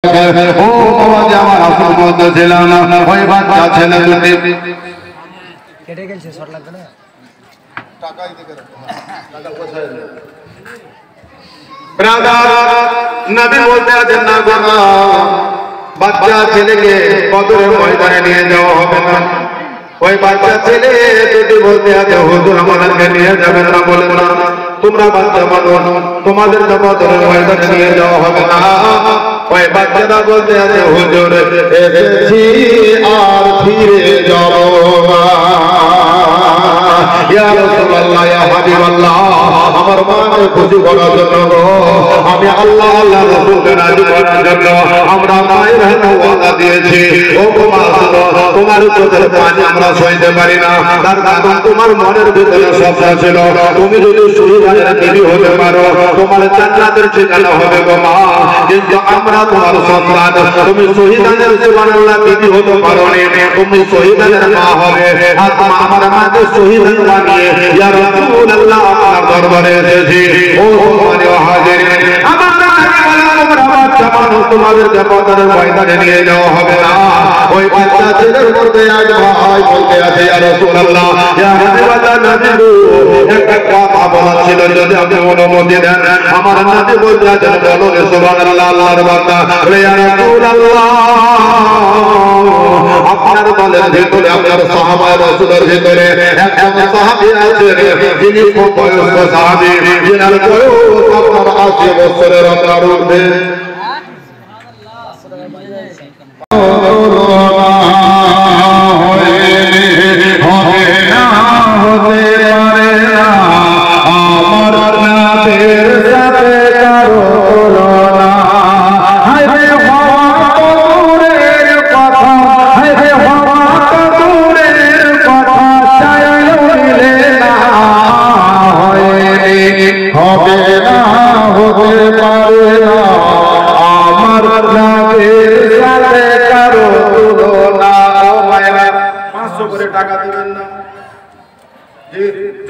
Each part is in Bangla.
ও বাবা যে আমার আসল বলতে ছিল না ওই বাচ্চা ছেলে দুটি কেটে গেছে শর্ট লাগবে না টাকাই দিকে টাকা পয়সা ব্রাদার নবী বলতে আছেন না গো না বাচ্চা ছেলেকে বদরের ময়দানে নিয়ে যাওয়া হবে না ওই বাচ্চা ছেলে যদি বলতে আছে হুজুর আমাদেরকে নিয়ে যাবেন না বলে না তোমরা বাচ্চা মানুষ তোমাদেরকে বদরের ময়দানে নিয়ে যাওয়া হবে না ওই বাচ্চারা বলতে আছে হুজুর এসেছি আর ফিরে যাব না ইয়া রাসূলুল্লাহ ইয়া হাবিবাল্লাহ আমার মাকে খুশি করার জন্য আমি আল্লাহ আল্লাহ রাসূলকে রাজি করার জন্য আমরা মায়ের হাতে ওয়াদা দিয়েছি ও মা তোমার চোখের পানি আমরা সইতে পারি না তার কারণ তোমার মনের ভিতরে স্বপ্ন ছিল তুমি যদি শহীদের বিবি হতে পারো তোমার জান্নাতের ঠিকানা হবে গো মা কিন্তু আমরা তোমার সন্তান তুমি শহীদের সুবহানাল্লাহ বিবি হতে পারো না তুমি শহীদের মা হবে আর আমার মাকে শহীদ বানিয়ে ইয়া রাসূলুল্লাহ আপনার দরবারে এসেছি ও সম্মানীয় হাজিরিন আমার তোমাদেরকে বদরের ময়দানে নিয়ে যাওয়া হবে না ওই বাচ্চা ছেলের মধ্যে আজ ভাই বলতে আছে ইয়া রাসূলুল্লাহ ইয়া হাবিবাল্লাহ নবী একটা কথা বলার ছিল যদি আপনি অনুমতি দেন আমার নবী বলতে আছেন বলো রে সুবহানাল্লাহ আল্লাহর বান্দা ইয়া রাসূলুল্লাহ আপনার দলের ভিতরে আপনার সাহাবায়ে রাসূলের ভিতরে একজন সাহাবী আছেন যিনি খুব বয়স্ক সাহাবী যিনার বয়স আপনার 80 বছরের আপনার ঊর্ধ্বে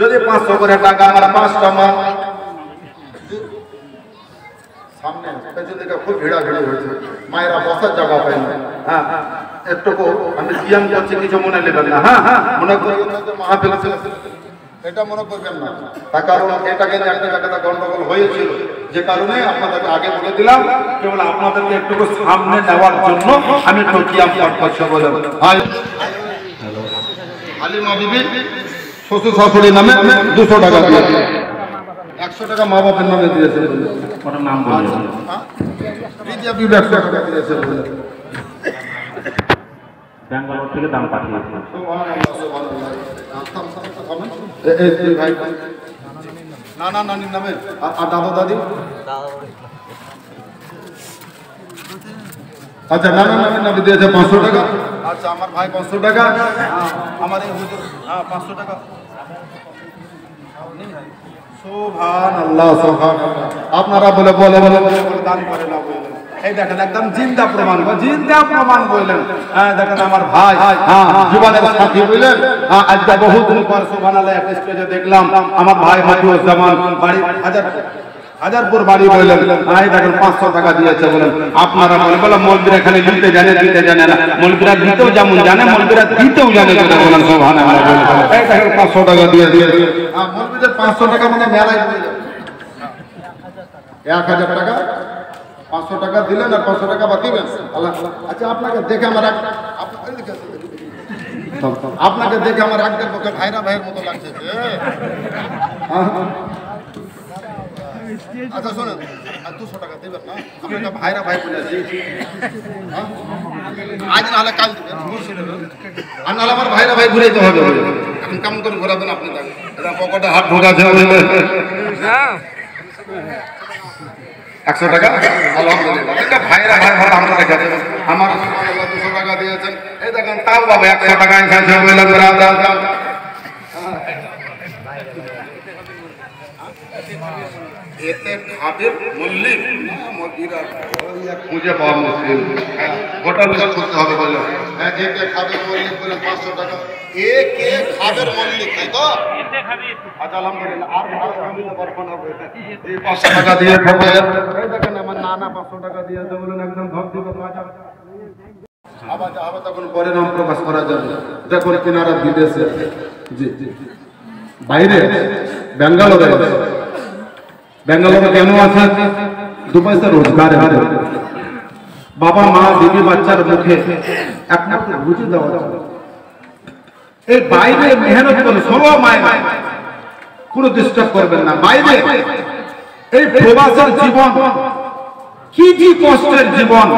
যদি 500 করে টাকা আমার 5টা মা সামনে পেছন দিকে খুব ভিড়াভিড়ি হয়েছে মায়েরা বসার জায়গা পায় না হ্যাঁ একটু আমি জিয়াম করছি কিছু মনে নেবেন না হ্যাঁ মনে করবেন না যে মাহফিল এটা মনে করবেন না তার কারণ এটাকে একটা জায়গাটা গন্ডগোল হয়েছিল যে কারণে আপনাদেরকে আগে বলে দিলাম কেবল আপনাদেরকে একটু সামনে নেওয়ার জন্য আমি একটু জিয়াম করছি বলে ভাই হালিমা বিবি শ্বশুর শাশুড়ির নামে 200 টাকা দিয়েছে 100 টাকা মা বাপের নামে দিয়েছে ওটার নাম বলে রিজিয়া বিবি 100 টাকা দিয়েছে বলে ব্যাঙ্গালোর থেকে দাম পাঠিয়েছে সুবহানাল্লাহ সুবহানাল্লাহ এই ভাই না না নানির নামে আর দাদা দাদি আচ্ছা নানা নামের নামে দিয়েছে 500 টাকা আচ্ছা আমার ভাই 500 টাকা আমার এই হুজুর 500 টাকা সুবহানাল্লাহ সুবহানাল্লাহ আপনারা বলে দান করে না বলেন এই দেখেন একদম জিন্দা প্রমাণ বললেন হ্যাঁ দেখেন আমার ভাই হ্যাঁ জীবনের সাথী বললেন আজ বহুত দিন পর সুবহানাল্লাহ একটা স্টেজে দেখলাম আমার ভাই হাফিজুজ্জামান বাড়ি হাজারপুর বাড়ি বললেন এই দেখেন 500 টাকা দিয়েছে বলেন আপনারা বলে মৌলবীরা এখানে দিতে জানে না মৌলবীরা দিতেও যেমন জানে মৌলবীরা দিতেও জানে বলেন সুবহানাল্লাহ এই দেখেন 500 টাকা দিয়ে মৌলবীদের 500 টাকা মানে মেলায় হয়ে যাবে 1000 টাকা 500 টাকা দিলেন আর 500 টাকা বাদ দিবেন আল্লাহ আচ্ছা আপনাকে দেখে আমার একদম পক্ষে ভাইয়ের মতো লাগছে আচ্ছা শোনেন 200 টাকা দেবেন না আপনাকে ভাইরা ভাই বলেছি আজ নাহলে কাল দেবেন আর নাহলে আমার ভাইরা ভাই ঘুরাইতে হবে এখন কেমন করে ঘোরাবেন আপনি এটা পকেটে হাত ঢোকাছে 100 টাকা আলহামদুলিল্লাহ এটা ভাইরা ভাই ভালো আমরা দেখা আমার 200 টাকা দিয়েছেন এই দেখেন তাও বাবা 100 টাকা এসেছে বলে ব্রাদার এতে খাবের মল্লিক মদিরা খুঁজে পাওয়া মুশকিল হোটেল খুঁজতে হবে বলে একে খাবের মল্লিক বলে 500 টাকা একে খাবের মল্লিক তাই তো আচ্ছা আলহামদুলিল্লাহ আর ভালো আমি তো পারবো না এই 500 টাকা দিয়ে খাবে এই দেখেন মানে না না 500 টাকা দিয়ে দেবো বলুন একদম ঘর থেকে 5000 আবার যা হবে তখন পরে নাম প্রকাশ করা যাবে। দেখুন কিনারা বিদেশে জি বাইরে ব্যাঙ্গালোরে কেন আছে? 2 পয়সা রোজগার হয়, বাবা মা বিবি বাচ্চার মুখে একমাত্র রুচি দেওয়া যায়। এই বাইরে মেহনত করে সব মায়ের কোনো ডিস্টার্ব করবেন না। বাইরে এই প্রবাসের জীবন কি কি কষ্টের জীবন।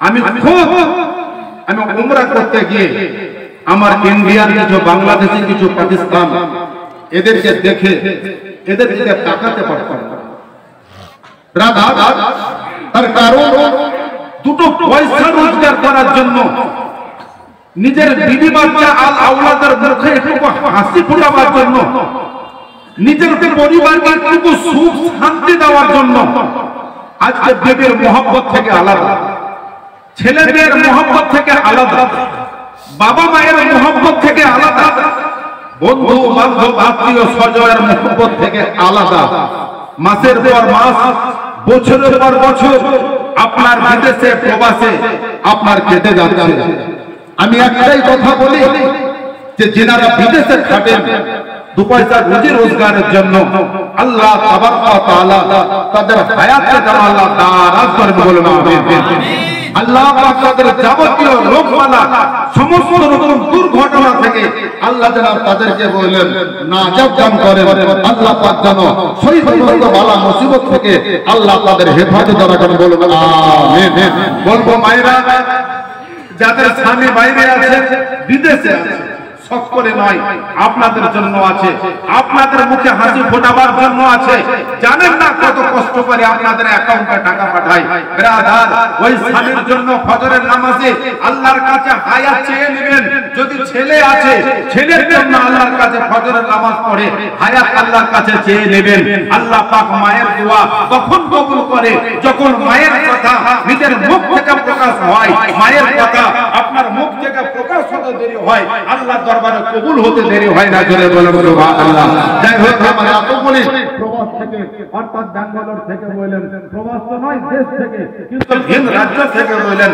আমি উমরা করতে গিয়ে আমার ইন্ডিয়ান কিছু বাংলাদেশি কিছু পাকিস্তান এদেরকে দেখে এদের দিকে তাকাতে পারতাম না। তার কারণ দুটো পয়সা রোজগার করার জন্য নিজের বিবি বাচ্চা আল আওলাদের মুখে একটু হাসি ফোটাবার জন্য, নিজের পরিবারকে একটু সুখ শান্তি দেওয়ার জন্য আজকে বিবির মহব্বত থেকে আলাদা, ছেলেদের মহব্বত থেকে আলাদা, বাবা মায়ের মহব্বত থেকে আলাদা, বন্ধু বান্ধব আত্মীয় স্বজনের মহব্বত থেকে আলাদা। মাসের পর মাস, বছরের পর বছর আপনার বিদেশে প্রবাসে আপনার কেটে যাচ্ছে। আমি একটাই কথা বলি যে যারা বিদেশে খাটেন 2 পয়সা রুজি রোজগারের জন্য, আল্লাহ তাবারক ওয়া তাআলা তাদের হায়াতে যেন আল্লাহ দারাজ করে বলুন আমিন। আল্লাহ পাক তাদের যাবতীয় রোগবালা সমস্ত রকম দুর্ঘটনা থেকে আল্লাহ যেন তাদেরকে বলেন নাজাত দান করেন। আল্লাহ পাক যেন সমস্ত বালা মুসিবত থেকে আল্লাহ তাদের হেফাজত রাখেন বলুন আমিন। বলবো মায়েরা যাদের স্বামী বাইরে আছে বিদেশে আছে, সকলে নয়, আপনাদের জন্য আছে, আপনাদের মুখে হাসি ফোটাবার জন্য আছে। জানেন না কত কষ্ট করে আপনাদের অ্যাকাউন্টে টাকা পাঠায়। ব্রাদার, ওই স্বামীর জন্য ফজরের নামাজে আল্লাহর কাছে হায়াত চেয়ে নেবেন। যদি ছেলে আছে, ছেলের জন্য আল্লাহর কাছে ফজরের নামাজ পড়ে হায়াত আল্লাহর কাছে চেয়ে নেবেন। আল্লাহ পাক মায়ের দোয়া কখন কবুল করে? যখন মায়ের কথা নিজের মুখ থেকে প্রকাশ হয়। মায়ের কথা আপনার মুখ থেকে প্রকাশ হতে দেরি হয়, আল্লাহ দরবারে কবুল হতে দেরি হয় না। জোরে বলুন সুবহানাল্লাহ। যাই হোক, আমরা এত বলি প্রবাস থেকে, অর্থাৎ ব্যাঙ্গালোর থেকে বললেন, প্রবাস তো নয় দেশ থেকে, কিন্তু ভিন রাজ্য থেকে বললেন।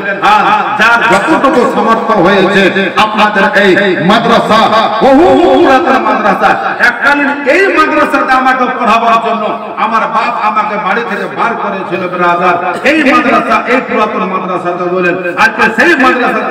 যার যতটুকু সামর্থ্য হয়েছে আপনাদের এই মাদ্রাসা, বহু পুরাতন মাদ্রাসা, এককালীন এই মাদ্রাসাতে আমাকে পড়াবার জন্য আমার বাপ আমাকে বাড়ি থেকে বার করেছিল। ব্রাদার, এই মাদ্রাসা, এই পুরাতন মাদ্রাসাতে বলেন আজকে সেই মাদ্রাসা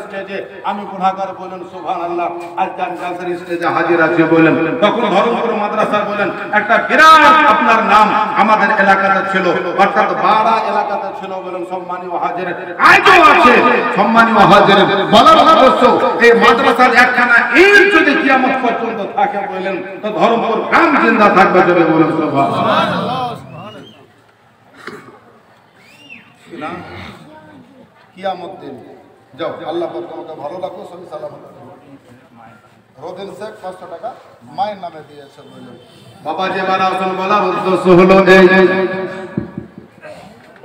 স্টেজে আমি গুনাহগার বলেন সুবহানাল্লাহ, আজ জানজার স্টেজে হাজির আছে বলেন। তখন ধর্মপুর মাদ্রাসা বলেন একটা বিরাট আপনার নাম আমাদের এলাকাতে ছিল, অর্থাৎ বাড়া এলাকাতে ছিল বলেন। সম্মানীয় হাজির আজও আছে, সম্মানীয় হাজির বলার উদ্দেশ্য এই মাদ্রাসার একখানা ইট যদি কিয়ামত পর্যন্ত থাকে বলেন তো ধর্মপুর গ্রাম জিন্দা থাকবে বলে বলেন সুবহানাল্লাহ। না কিয়ামত দিন যাও, আল্লাহ পাক তোমাকে ভালো রাখো, সবই সালামত রাখো। রোদেন শেখ 500 টাকা মায়ের নামে দিয়েছে বলে। বাবা যে বারা আসল বলার উদ্দেশ্য হলো এই,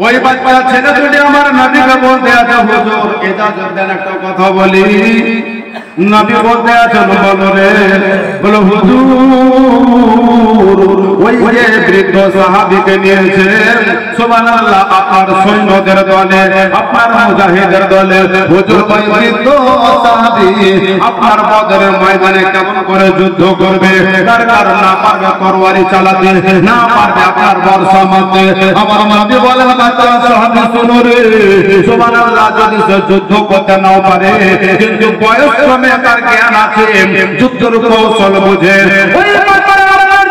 ওই বাচ্চা ছেলে দুটি আমার নবীকে বলতে আছে হুজুর ইজাজত দেন একটা কথা বলি। নবী বলতে আছেন বলো রে, বলো হুজুর ওই যে বৃদ্ধ সাহাবীকে নিয়েছেন সুবহানাল্লাহ আপনার সৈন্যদের দলে, আপনার মুজাহিদের দলে, হুজুর ওই বৃদ্ধ সাহাবী আপনার বদরের ময়দানে কেমন করে যুদ্ধ করবে? তার কারণ না পারবে তরবারি চালাতে, না পারবে আপনার বর্ষা মারতে। আমার নবী বলেন বাচ্চা সাহাবী শুনো রে, সুবহানাল্লাহ যদি সে যুদ্ধ করতে নাও পারে কিন্তু বয়স ক্রমে তার জ্ঞান আছে, যুদ্ধের কৌশল বুঝে। ওই বাচ্চার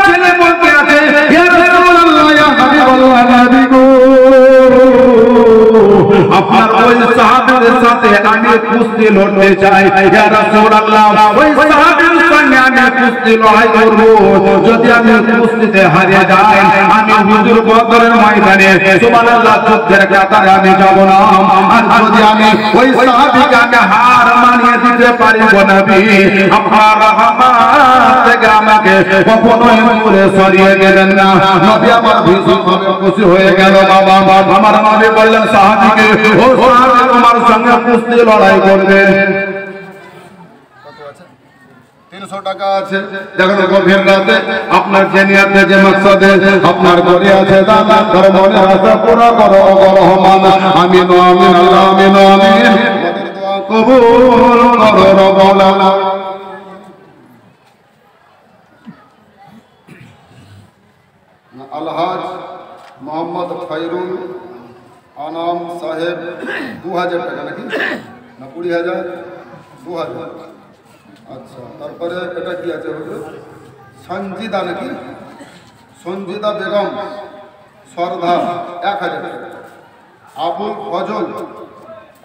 ছেলে বলতে আছে ইয়া রাসূলুল্লাহ, ইয়া হাবিবাল্লাহ, নবী গো আপনার ওই সাহাবীর সাথে আমি কুস্তি লড়তে চাই। ইয়া রাসূলুল্লাহ, ওই সাহাবীর সঙ্গে আমি কুস্তি লড়াই করব। যদি আমি কুস্তিতে হারিয়ে যাই আমি হুজুর বদরের ময়দানে সুবহানাল্লাহ যুদ্ধের কাতারে আমি যাব না। আর যদি আমি ওই সাহাবীকে আমি হার মানিয়ে দিতে পারি গো নবী, আপনার রহমত থেকে আমাকে কখনোই দূরে সরিয়ে দেবেন না। নবী আমার ভীষণভাবে খুশি হয়ে গেল। বাবা আমার নবী বললেন সাহাবীকে, ও সাহাবী তোমার সঙ্গে কুস্তি লড়াই করবে। 300 টাকা আছে। দেখুন গভীর রাতে আপনার যে নিয়াতে যে মাকসাদে আপনার ঘরে আছে দাদা তার মনে আশা পুরো করো রহমান। আমিন আমিন আল্লাহ আমিন আমিন। আমাদের দোয়া কবুল করো রব্বানা। আলহাজ মোহাম্মদ খায়রুল আনাম সাহেব 2000 টাকা নাকি না 20,000 2000। আচ্ছা তারপরে এটা কি আছে হলো সঞ্জিদা নাকি সঞ্জিদা বেগম সরধা 1000 টাকা। আবুল ফজল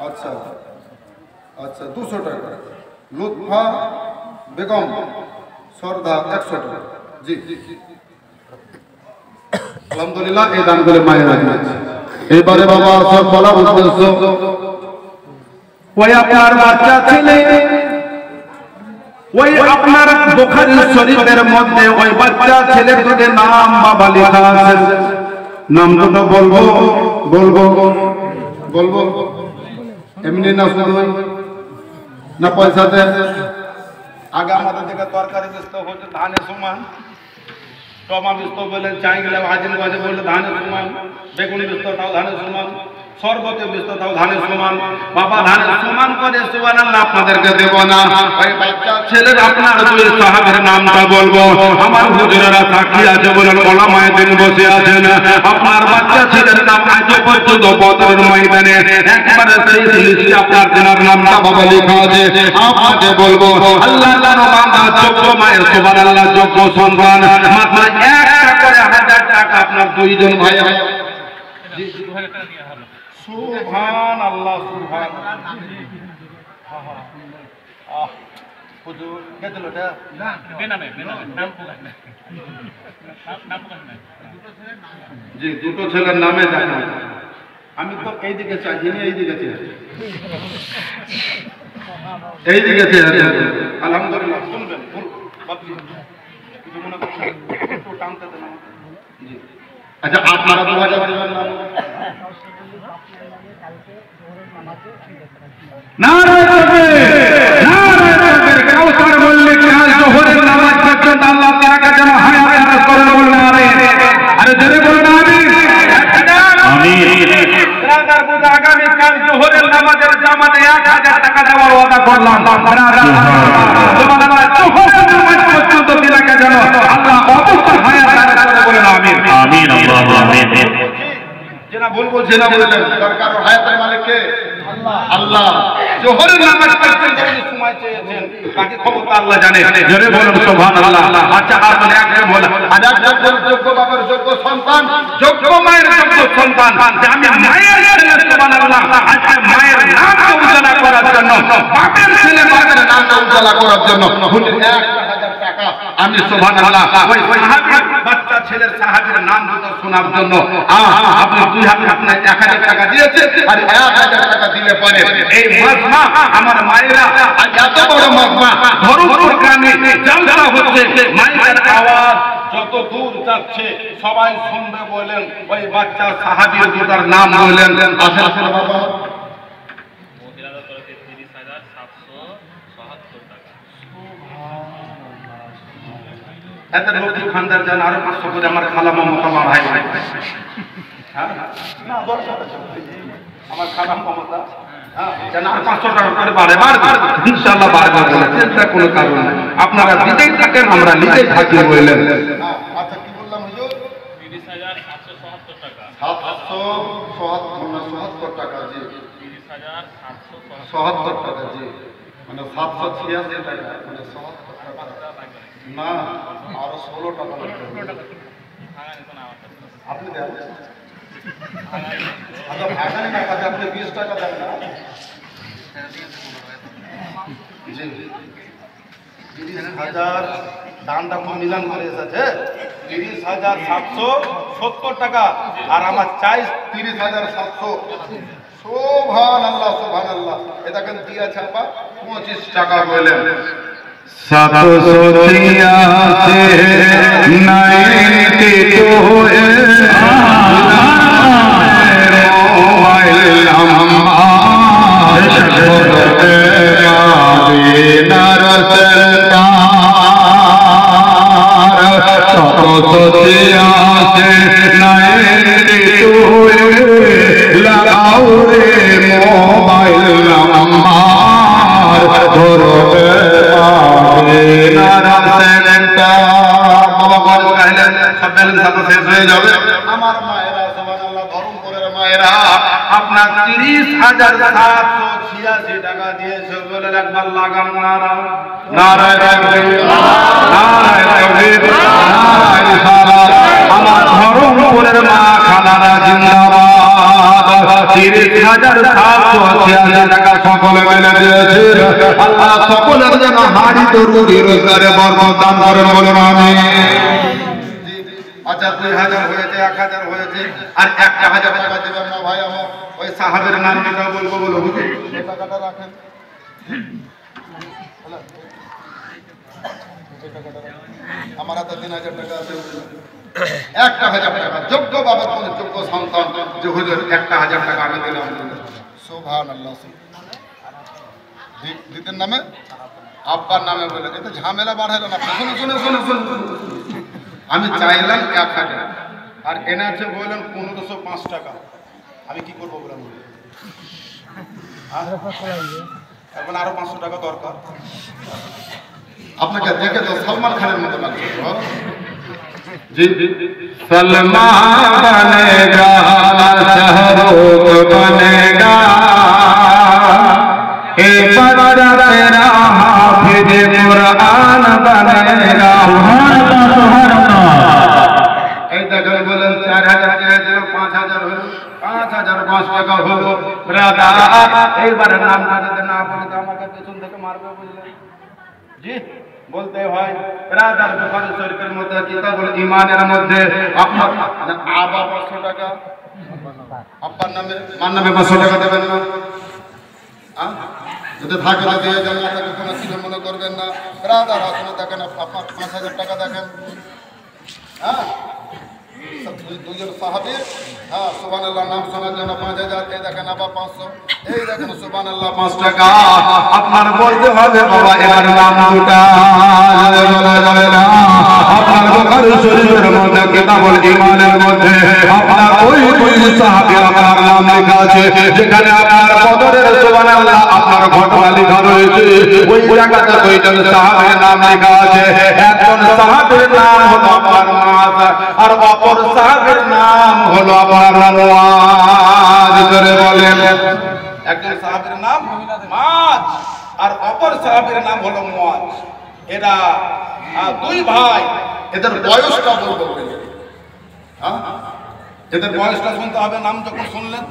আচ্ছা আচ্ছা 200 টাকা। লুৎফা বেগম সরধা 100 টাকা। জি আলহামদুলিল্লাহ এই দানগুলো মায়ের আছে। এবারে বাবা সব বলার উদ্দেশ্য ওই আপনার বাচ্চা ছেলে ওই আপনার বুখারী শরীফের মধ্যে ওই বাচ্চা ছেলের দুটো নাম বাবা লেখা আছে। নাম দুটো বলবো বলবো বলবো এমনি না শুধু না পয়সাতে। আগে আমাদের দিকে তরকারি ব্যস্ত হচ্ছে ধানের সমান, টমা ব্যস্ত বলে চাই গেলে ভাজিন বাজে বললে ধানের সমান, বেগুনি ব্যস্ত তাও ধানের সমান, সর্বতে ব্যস্ত তাও ধানের সমান। বাবা ধানের সমান করে সুবহানাল্লাহ আপনাদেরকে দেব না। ওই বাচ্চা ছেলের আপনার দুই সাহাবের নামটা বলবো। আমার হুজুরেরা সাক্ষী আছে বলেন, ওলামায়ে দিন বসে আছেন। আপনার বাচ্চা ছেলের নাম আজ পর্যন্ত বদরের ময়দানে একবারে সেই লিস্টে আপনার জেনার নামটা বাবা লেখা আছে। আপনাকে বলবো আল্লাহ তাআলা বান্দা যোগ্য মায়ের সুবহানাল্লাহ যোগ্য সন্তান মাত্র 1 করে 1000 টাকা আপনার দুইজন ভাই। জি 2000 টাকা নিয়ে হলো। সুবহানাল্লাহ সুবহানাল্লাহ। হুজুর কে দিল এটা? না বেনামে নাম প্রকাশ না। নাম প্রকাশ না। জি দুটো ছেলের নামে জানা। আমি তো এই দিকে চাই, যিনি এই দিকে চাই, এই দিকে চাই। আলহামদুলিল্লাহ শুনবেন বাপজি কিছু মনে করছেন একটু টানতে দেন আমাকে। জি আচ্ছা আপনারা 2000 দেবেন না? নারে তাকবীর নারে তাকবীর। কাউসার বললে কাল জোহরের নামাজ পর্যন্ত আল্লাহ তাআলা যেন হায়াত দান করেন বললেন। আরে জোরে বলুন আমিন আমিন। ব্রাদার বুঝা আগামী কাল জোহরের নামাজের জামাতে 1000 টাকা দেওয়ার ওয়াদা করলাম। সুবহানাল্লাহ জোহরের নামাজ পর্যন্ত দিলাকে যেন আল্লাহ অবশ্যই হায়াত দান করে বলেন আমিন আমিন আল্লাহু আমিন। যেনা ভুল বলছে না বললেন দরকার হায়াতের মালিক কে? আল্লাহ। জোহরের নামাজ পর্যন্ত উনি সময় চেয়েছেন, বাকি ক্ষমতা আল্লাহ জানে। জোরে বলুন সুবহানাল্লাহ। আচ্ছা আপনি একজন বলেন হাজার যোগ্য বাবার যোগ্য সন্তান, যোগ্য মায়ের যোগ্য সন্তান, যে আমি মায়ের ছেলে সুবহানাল্লাহ আজকে মায়ের নামটা উজালা করার জন্য, বাপের ছেলে বাপের নামটা উজালা করার জন্য 1000 টাকা আমি সুবহানাল্লাহ ওই সাহাবীর বাচ্চা ছেলের সাহাবীর নাম দুটো শোনার জন্য আপনি 1000 টাকা দিয়েছে আর 1000 টাকা দিলে পরে এই মাজমা আমার মায়েরা আজ এত বড় মাজমা ধরুপুর গ্রামে জলসা হচ্ছে, মাইকের আওয়াজ যত দূর যাচ্ছে সবাই শুনবে বলেন। ওই বাচ্চা সাহাবীর দুটার নাম বললেন। আসেন আসেন বাবা। মহিলাদের তরফে 30,777 টাকা। এত লক্ষ্মী খানদার জান আরো 500 করে আমার খালা মমতা আমার ভাই ভাই। হ্যাঁ না দরকার আছে আমার খালা মমতা। হ্যাঁ জান আর 500 টাকা করে বারবার ইনশাআল্লাহ বারবার বলে চিন্তা কোনো কারণ নাই। আপনারা দিতেই থাকেন আমরা নিতেই থাকি বললেন। আচ্ছা কি বললাম হুজুর? 30,777 টাকা। 777 টাকা জি। 30,777 টাকা জি, মানে 786 টাকা মানে 77 টাকা না, আরো 16 টাকা লাগবে। আপনি দেন আচ্ছা ভাগানি না কাজে আপনি 20 টাকা দেন না জি। 30,000 দামটা খুব মিলান করে এসেছে। 30,770 টাকা আর আমার চাই 30,700। সুবহানাল্লাহ সুবহানাল্লাহ। এটা কেন দিয়েছে আপা 25 টাকা বললেন। 786 92 নার 30,786 টাকা দিয়েছে। বলে একবার লাগাম নারা, নারায়ে তাকবীর, নারায়ে তাকবীর, নারায়ে রিসালাত। আমার ধর্মপুরের মা খানারা জিন্দাবাদ। 30,786 টাকা সকলে মিলে দিয়েছে। আল্লাহ সকলের যেন হাড়ি তরুরি রোজগারে বরকত দান করেন, বলুন আমিন। আচ্ছা 2,000 হয়েছে, 1,000 হয়েছে, আর 1,000 টাকা দেবেন না ভাই আমার? ওই সাহাবের নাম যেটা বলবো বলো, হুজুর এই টাকাটা রাখেন, আমার হাতে 3,000 টাকা আছে। 1,000 টাকা যোগ্য বাবার কোন যোগ্য সন্তান যে হুজুর 1,000 টাকা আমি দিলাম। সুবহানাল্লাহ। দিতেন নামে আব্বার নামে বলে এটা ঝামেলা বাড়াইলো না। শুনুন শুনুন শুনুন শুনুন, আমি চাইলাম 1,000 আর এনার্জি বললেন 1,505 টাকা। আমি কি করবো বলেন? এখন আরো 500 টাকা দরকার। আপনাকে দেখে তো সলমান খানের মতো লাগছে। জি সলমান বনেগা, শাহরুখ বনেগা, এ বাদশা তেরা হাফিজ কুরআন বনেগা। এই দেখেন বলেন 4,000 চেয়েছিল, 5,000 হলো, 5,005 টাকা হলো। ব্রাদার এইবারে নামটা যদি না বলি তো আমাকে পেছন থেকে মারবে, বুঝলেন? জি বলতে হয়। ব্রাদার বুখারী শরীফের মধ্যে কিতাবুল ঈমানের মধ্যে আপনার আবা 500 টাকা, আব্বার নামে মার নামে 500 টাকা দেবেন না? যদি থাকে না দিয়ে দেন, না থাকে কোনো কিছু মনে করবেন না। ব্রাদার আসলে দেখেন আপনার 5,000 টাকা দেখেন। হ্যাঁ দুজন সাহাবী, হ্যাঁ সুবহানাল্লাহ নাম শোনার জন্য 5,000, এই দেখেন আবার 500, এই দেখেন সুবহানাল্লাহ 5 টাকা। আপনার বলতে হবে বাবা এর নাম দুটা বলা যাবে না। আপনার বুখারী শরীফের মধ্যে কিতাবুল ঈমানের মধ্যে আপনার ওই সাহাবী আপনার নাম লেখা আছে, যেখানে আপনার বদরের সুবহানাল্লাহ আপনার ঘটনা লেখা রয়েছে। ওই জায়গাতে দুইজন সাহাবীর নাম লেখা আছে। একজন সাহাবীর নাম হলো আপনার মুআয, আর অপর সাহাবীর নাম হলো আপনার মুআয। করে বলেন, একজন সাহাবীর নাম মুআয আর অপর সাহাবীর নাম হলো মুআয। এরা দুই ভাই। এদের বয়সটা বলবো, হ্যাঁ এদের বয়সটা শুনতে হবে নাম যখন শুনলেন।